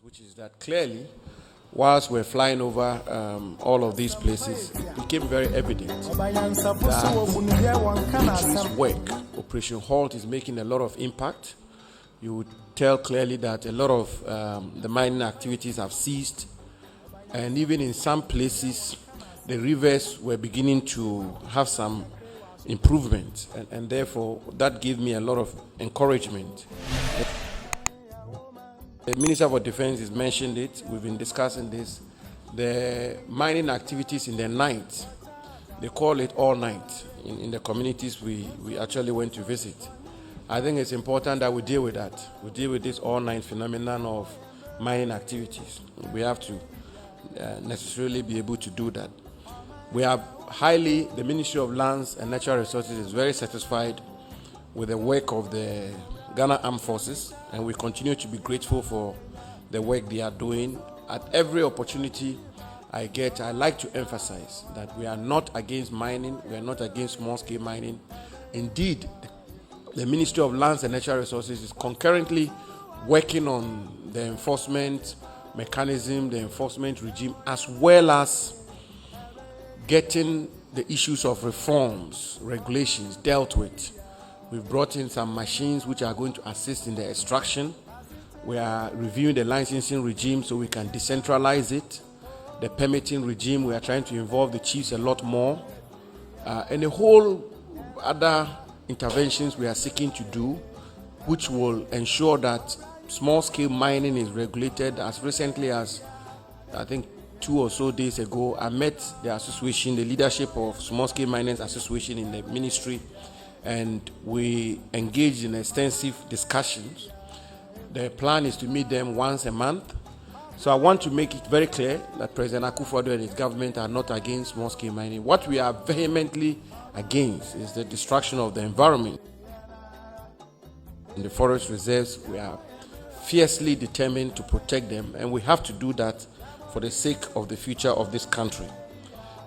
which is that clearly, whilst we're flying over all of these places, it became very evident that military's work, Operation Halt, is making a lot of impact. You would tell clearly that a lot of the mining activities have ceased, and even in some places, the rivers were beginning to have some improvement, and therefore that gave me a lot of encouragement. The Minister for Defense has mentioned it. We've been discussing this. The mining activities in the night, they call it all night in the communities we actually went to visit. I think it's important that we deal with that. We deal with this all night phenomenon of mining activities. We have to necessarily be able to do that. The Ministry of Lands and Natural Resources is very satisfied with the work of the Ghana Armed Forces, and we continue to be grateful for the work they are doing. At every opportunity I get, I like to emphasize that we are not against mining, we are not against small-scale mining. Indeed, the Ministry of Lands and Natural Resources is concurrently working on the enforcement mechanism, the enforcement regime, as well as getting the issues of reforms, regulations dealt with. We've brought in some machines which are going to assist in the extraction. We are reviewing the licensing regime so we can decentralize it. The permitting regime, we are trying to involve the chiefs a lot more. And the whole other interventions we are seeking to do, which will ensure that small-scale mining is regulated. As recently as, I think, 2 or so days ago, I met the association, the leadership of Small-Scale Miners Association in the ministry, and we engaged in extensive discussions. The plan is to meet them once a month. So I want to make it very clear that President Akufo-Addo and his government are not against small-scale mining. What we are vehemently against is the destruction of the environment. In the forest reserves, we are fiercely determined to protect them, and we have to do that for the sake of the future of this country.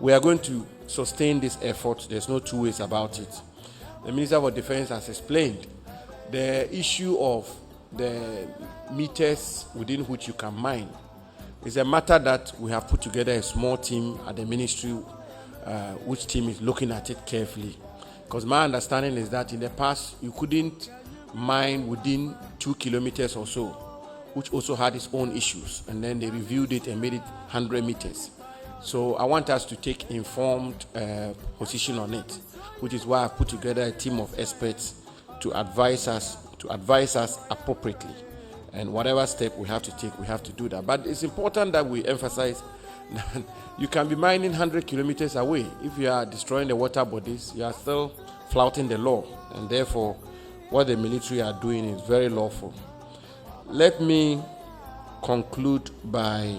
We are going to sustain this effort. There's no two ways about it. The Minister for Defense has explained the issue of the meters within which you can mine. It's a matter that we have put together a small team at the ministry, which team is looking at it carefully. Because my understanding is that in the past, you couldn't mine within 2 kilometers or so, which also had its own issues. And then they reviewed it and made it 100 meters. So I want us to take informed position on it, which is why I put together a team of experts to advise us appropriately. And whatever step we have to take, we have to do that. But it's important that we emphasize that you can be mining 100 kilometers away. If you are destroying the water bodies, you are still flouting the law. And therefore, what the military are doing is very lawful. Let me conclude by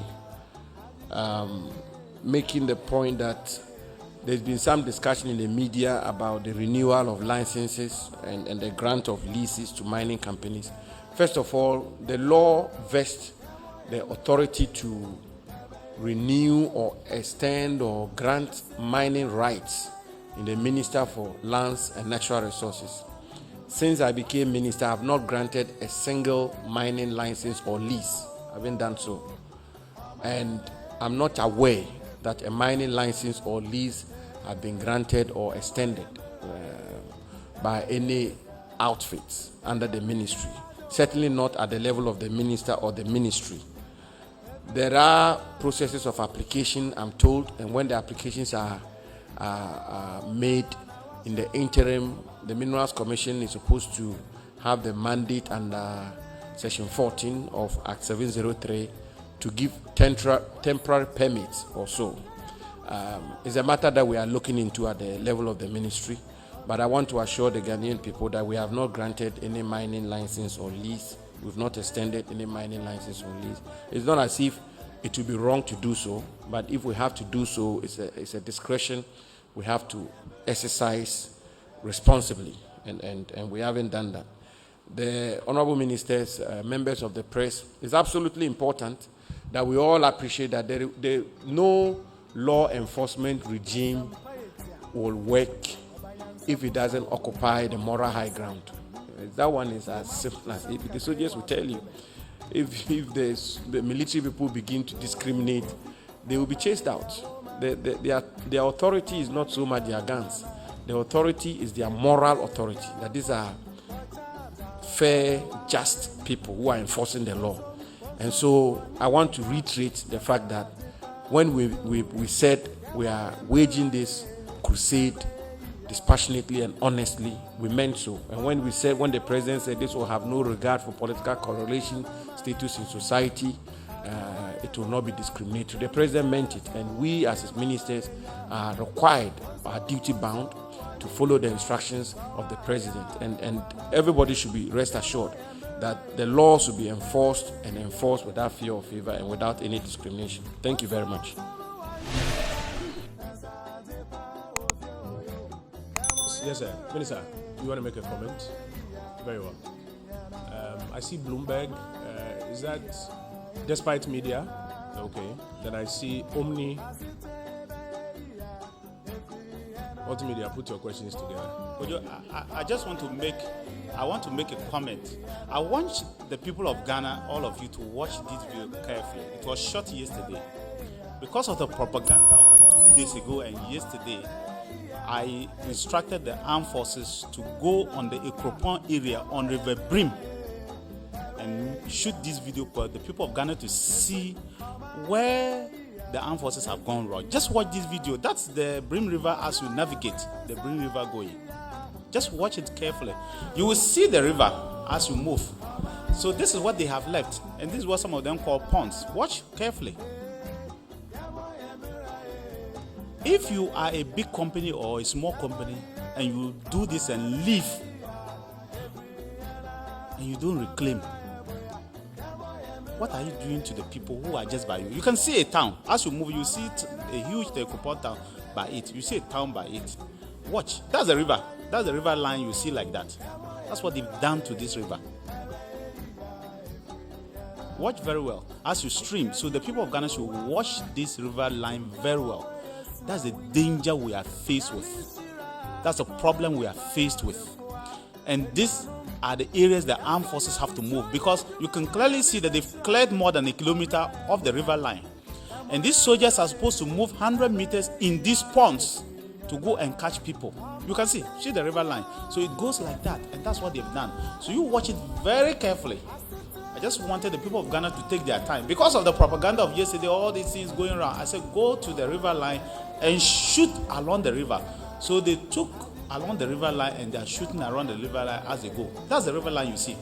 making the point that there's been some discussion in the media about the renewal of licenses and the grant of leases to mining companies. First of all, the law vests the authority to renew or extend or grant mining rights in the Minister for Lands and Natural Resources. Since I became minister, I have not granted a single mining license or lease. I haven't done so. And I'm not aware that a mining license or lease have been granted or extended by any outfits under the ministry. Certainly not at the level of the minister or the ministry. There are processes of application, I'm told, and when the applications are made in the interim, the Minerals Commission is supposed to have the mandate under Section 14 of Act 703 to give temporary permits or so. It's a matter that we are looking into at the level of the ministry, but I want to assure the Ghanaian people that we have not granted any mining license or lease. We've not extended any mining license or lease. It's not as if it would be wrong to do so, but if we have to do so, it's a discretion we have to exercise responsibly, and we haven't done that. The honorable ministers, members of the press, it's absolutely important that we all appreciate that no law enforcement regime will work if it doesn't occupy the moral high ground. That one is as simple as it. The soldiers will tell you, if the military people begin to discriminate, they will be chased out. Their authority is not so much their guns. The authority is their moral authority. That these are fair, just people who are enforcing the law. And so I want to reiterate the fact that when we said we are waging this crusade dispassionately and honestly, we meant so. And when the president said this will have no regard for political correlation, status in society, it will not be discriminatory, the president meant it. And we as his ministers are required, are duty bound to follow the instructions of the president. And everybody should be rest assured that the law should be enforced without fear or favor and without any discrimination. Thank you very much. Yes, sir. Minister, you want to make a comment? Very well. I see Bloomberg. Is that despite media? Okay. Then I see Omni. Multimedia, put your questions together. I just want to make a comment. I want the people of Ghana, all of you, to watch this video carefully. It was shot yesterday. Because of the propaganda of 2 days ago and yesterday, I instructed the armed forces to go on the Ekropon area on River Brim and shoot this video for the people of Ghana to see where the armed forces have gone wrong. Just watch this video. That's the Brim River as you navigate the Brim River going. Just watch it carefully. You will see the river as you move. So this is what they have left, and this is what some of them call ponds. Watch carefully. If you are a big company or a small company and you do this and leave and you don't reclaim, what are you doing to the people who are just by you? You can see a town. As you move, you see a huge Tekopon town by it. You see a town by it. Watch. That's the river. That's the river line you see like that. That's what they've done to this river. Watch very well as you stream. So the people of Ghana should watch this river line very well. That's the danger we are faced with. That's the problem we are faced with. And these are the areas the armed forces have to move, because you can clearly see that they've cleared more than a kilometer of the river line. And these soldiers are supposed to move 100 meters in these ponds to go and catch people. You can see the river line. So it goes like that, and that's what they've done. So you watch it very carefully. I just wanted the people of Ghana to take their time. Because of the propaganda of yesterday, all these things going around, I said go to the river line and shoot along the river. So they took along the river line and they are shooting around the river line as they go. That's the river line you see.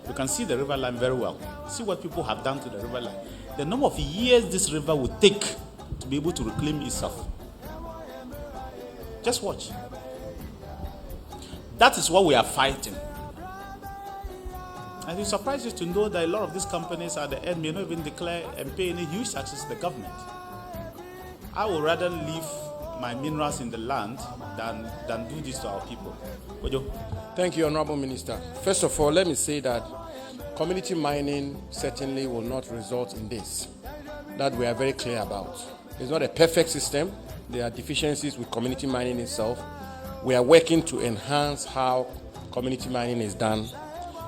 You can see the river line very well. See what people have done to the river line. The number of years this river will take to be able to reclaim itself. Just watch. That is what we are fighting. And it surprises you to know that a lot of these companies at the end may not even declare and pay any huge taxes to the government. I would rather leave my minerals in the land than do this to our people. Kojo. Thank you, Honorable Minister. First of all, let me say that community mining certainly will not result in this. That we are very clear about. It's not a perfect system. There are deficiencies with community mining itself. We are working to enhance how community mining is done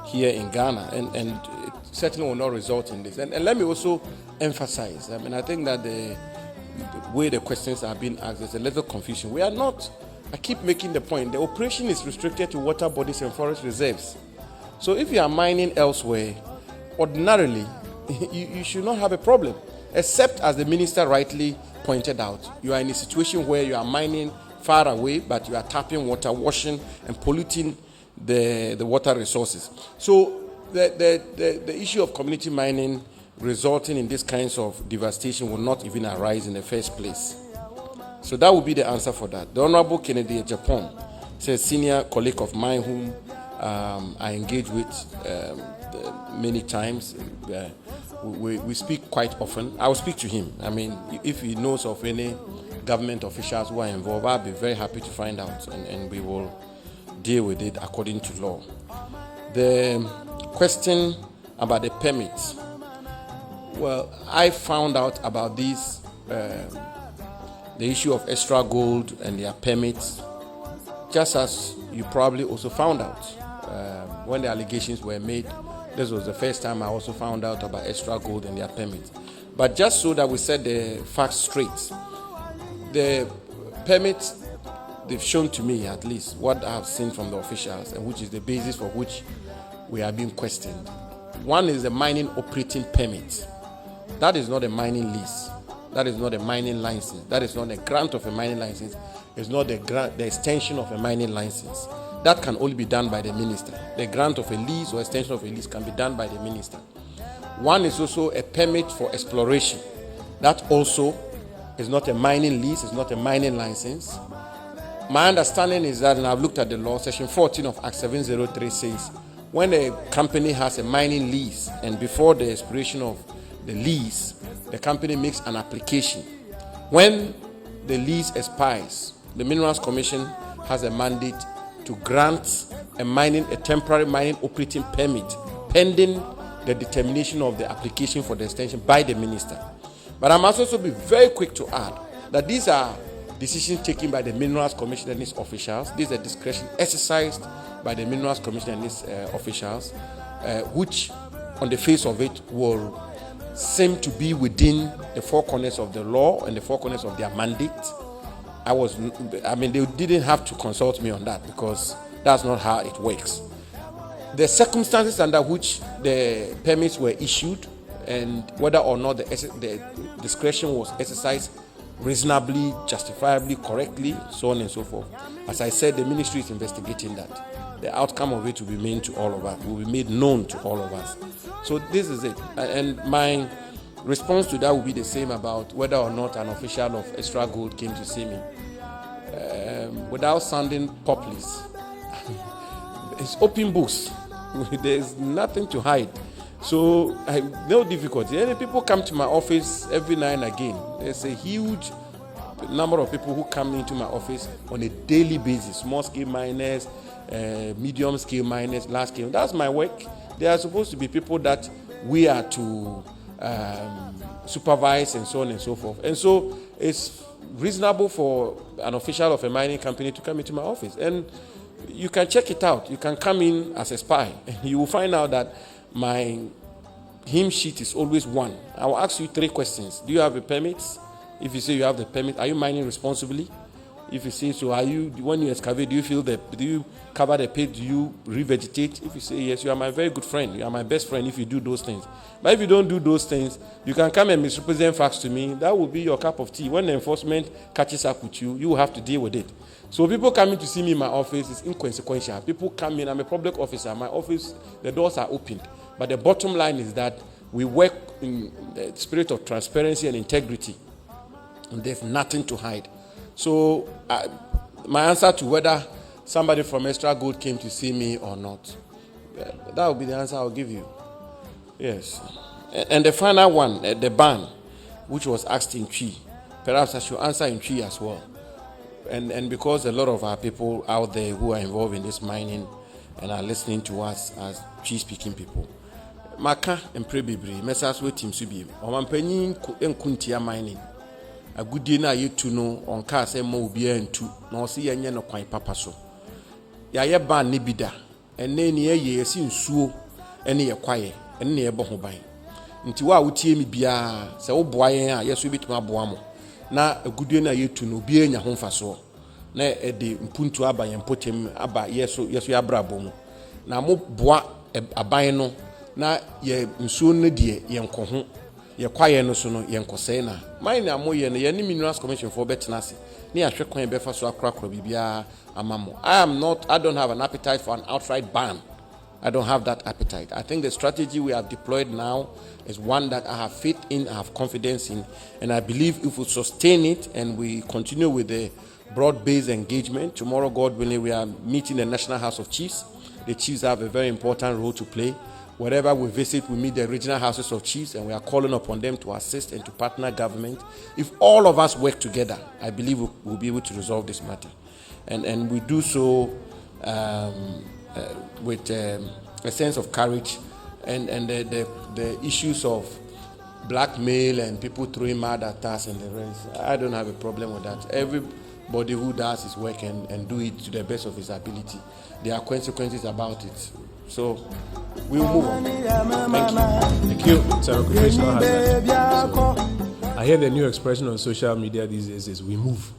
here in Ghana, and it certainly will not result in this. And let me also emphasize, I think that the way the questions are being asked, there's a little confusion. We are not, I keep making the point, the operation is restricted to water bodies and forest reserves. So if you are mining elsewhere, ordinarily, you should not have a problem, except as the minister rightly pointed out, you are in a situation where you are mining far away, but you are tapping water, washing and polluting the water resources. So the issue of community mining resulting in these kinds of devastation will not even arise in the first place. So that would be the answer for that. The Honorable Kennedy Japan says, senior colleague of mine whom I engage with many times. We speak quite often. I will speak to him. I mean, if he knows of any government officials who are involved, I'll be very happy to find out, and we will deal with it according to law. The question about the permits. Well, I found out about this, the issue of extra gold and their permits, just as you probably also found out when the allegations were made This was the first time I also found out about Extra Gold and their permit. But just so that we set the facts straight, the permit they've shown to me, at least what I have seen from the officials, and which is the basis for which we are being questioned. One is the mining operating permit. That is not a mining lease. That is not a mining license. That is not a grant of a mining license. It's not the extension of a mining license. That can only be done by the minister. The grant of a lease or extension of a lease can be done by the minister. One is also a permit for exploration. That also is not a mining lease, it's not a mining license. My understanding is that, and I've looked at the law, section 14 of Act 703 says, when a company has a mining lease and before the expiration of the lease, the company makes an application. When the lease expires, the Minerals Commission has a mandate to grant a temporary mining operating permit pending the determination of the application for the extension by the minister. But I must also be very quick to add that these are decisions taken by the Minerals Commission and its officials. These are discretion exercised by the Minerals Commission and its officials, which on the face of it will seem to be within the four corners of the law and the four corners of their mandate. They didn't have to consult me on that because that's not how it works. The circumstances under which the permits were issued and whether or not the discretion was exercised reasonably, justifiably, correctly, so on and so forth. As I said, the ministry is investigating that. The outcome of it will be made to all of us, will be made known to all of us. So this is it. And my response to that will be the same about whether or not an official of Extra Gold came to see me. Without sounding populist, it's open books. There's nothing to hide. So no difficulty. And people come to my office every now and again. There's a huge number of people who come into my office on a daily basis. Small scale miners, medium scale miners, large scale. That's my work. There are supposed to be people that we are to supervise and so on and so forth. And so it's reasonable for an official of a mining company to come into my office. And you can check it out. You can come in as a spy. You will find out that my hymn sheet is always one. I will ask you 3 questions. Do you have a permit? If you say you have the permit, are you mining responsibly? If you say so, when you excavate, do you cover the pit? Do you revegetate? If you say yes, you are my very good friend. You are my best friend if you do those things. But if you don't do those things, you can come and misrepresent facts to me. That will be your cup of tea. When the enforcement catches up with you, you will have to deal with it. So people coming to see me in my office is inconsequential. People come in, I'm a public officer. My office, the doors are opened. But the bottom line is that we work in the spirit of transparency and integrity. And there's nothing to hide. So my answer to whether somebody from Extra Gold came to see me or not, that will be the answer I'll give you. Yes. And the final one, the ban, which was asked in Twi, perhaps I should answer in Twi as well. And because a lot of our people out there who are involved in this mining and are listening to us as Twi-speaking people, Maka and Prebibri, Messas with Tim Subi, or Mampenny and Kuntia mining. A good dinner you to know on cars and more beer and two, nor see any no quite papa so. Ya ban nibida, and then ye seen suo, any a quiet, and near Bohobine. Until would tear me bia, so boy, yes, we bit my boamo. Na a good dinner you to know beer in your home for so. Na a de punto abba and put him abba, yes, we are brabo. Na mo bois a bino, na ye soon dear, young cohon. Ye quiet no so no yenkose na mine na mo ye no ye ni Minerals Commission for betenase ni ahwe kwan be fa so akrakra bibia amamo. I don't have an appetite for an outright ban. I don't have that appetite. I think the strategy we have deployed now is one that I have faith in, I have confidence in, and I believe if we sustain it and we continue with the broad-based engagement, tomorrow, God willing, we are meeting the National House of Chiefs. The chiefs have a very important role to play. Wherever we visit, we meet the regional houses of chiefs, and we are calling upon them to assist and to partner government. If all of us work together, I believe we'll be able to resolve this matter. And we do so with a sense of courage, and the issues of blackmail and people throwing mud at us and the rest. I don't have a problem with that. Everybody who does his work and do it to the best of his ability, there are consequences about it. So we will move on. Thank you. Thank you. It's a recreational hazard. So, I hear the new expression on social media these days is we move.